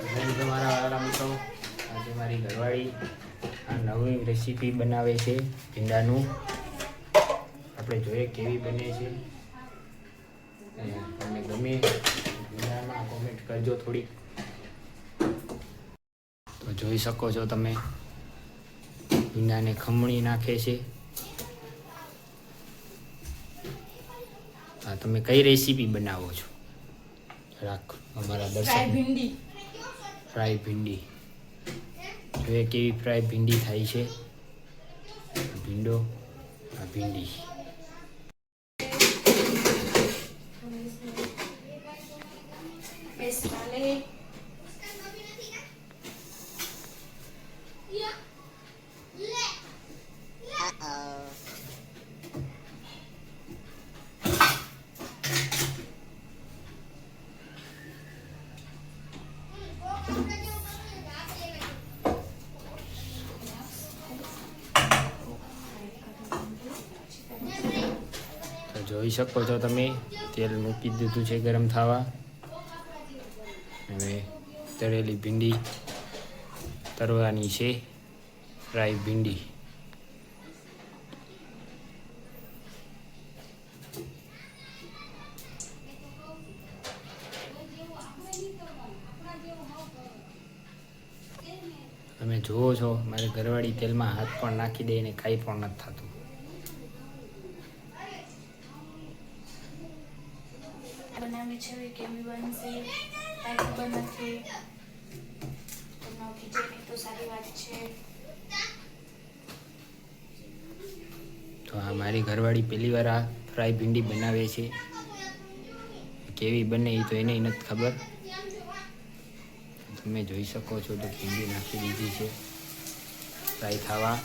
તમારા વાળા મિત્રો, આજે મારી ઘરવાળી આ નવી રેસીપી બનાવે છે ભીંડાનું. આપણે જોઈએ કેવી બને છે. તમને ગમે ભીંડામાં કોમેન્ટ કરજો થોડીક. તો જોઈ શકો છો તમે, ભીંડાને ખમણી નાખે છે. હા, તમે કઈ રેસીપી બનાવો છો? રાખ અમારા દર્શક. ફ્રાય ભીંડી જોઈએ કેવી ફ્રાય ભીંડી થાય છે. ભીંડો, આ ભીંડી. જોઈ શકો છો તમે, તેલ મૂકી દીધું છે ગરમ થવા. હવે તળેલી ભીંડી તરવાની છે, ફ્રાય ભીંડી. તમે જુઓ છો, મારી ઘરવાળી તેલમાં હાથ પણ નાખી દે ને કાંઈ પણ નથી થતું. બનાવી છે કેવી બનશે કાંઈ ખબર નથી. તમને ખીચડી તો સારી વાત છે. તો આ મારી ઘરવાળી પહેલી વાર આ ફ્રાય ભીંડી બનાવે છે. કેવી બને એ તો એને નથી ખબર. તમે જોઈ શકો છો તો ભીંડી નાખી દીધી છે ફ્રાય થવા.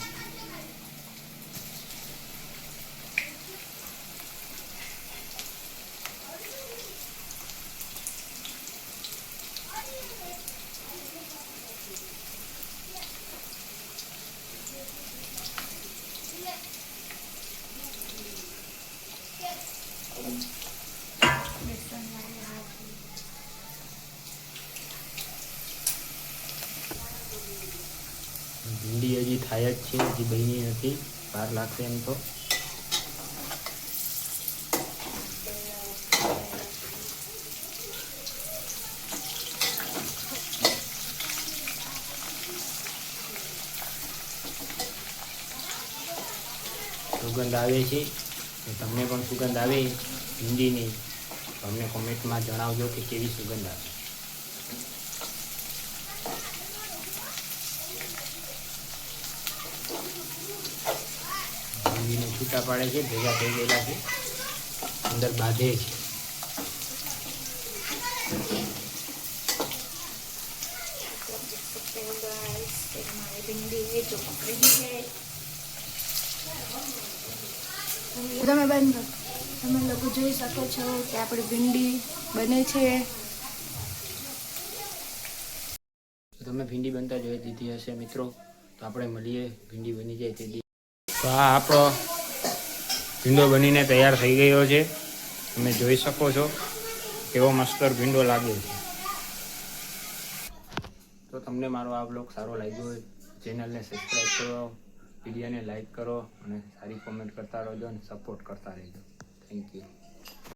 ભીંડી હજી થાય જ છે, હજી બની નથી, વાર લાગશે એમ તો. સુગંધ આવે છે. તમને પણ સુગંધ આવે ભીંડીની તો અમને કોમેન્ટમાં જણાવજો કે કેવી સુગંધ આવે. ભીંડીને છૂટા પાડે છે, ભેગા થઈ ગયેલા છે, અંદર બાંધે છે. તમે બંધ કરો. તમે લોકો જોઈ શકો છો કે આપણી ભીંડી બને છે. તમે ભીંડી બનતા જોઈ દીધી હશે મિત્રો, તો આપણે મળીએ ભીંડી બની જાય તે દી. તો આ આપણો ભીંડો બનીને તૈયાર થઈ ગયો છે. તમે જોઈ શકો છો કેવો મસ્ત ભીંડો લાગે છે. તો તમને મારો આ બ્લોગ સારો લાગ્યો હોય, ચેનલને સબસ્ક્રાઈબ કરો, વિડીયોને લાઈક કરો અને સારી કોમેન્ટ કરતા રહેજો અને સપોર્ટ કરતા રહેજો. Thank you.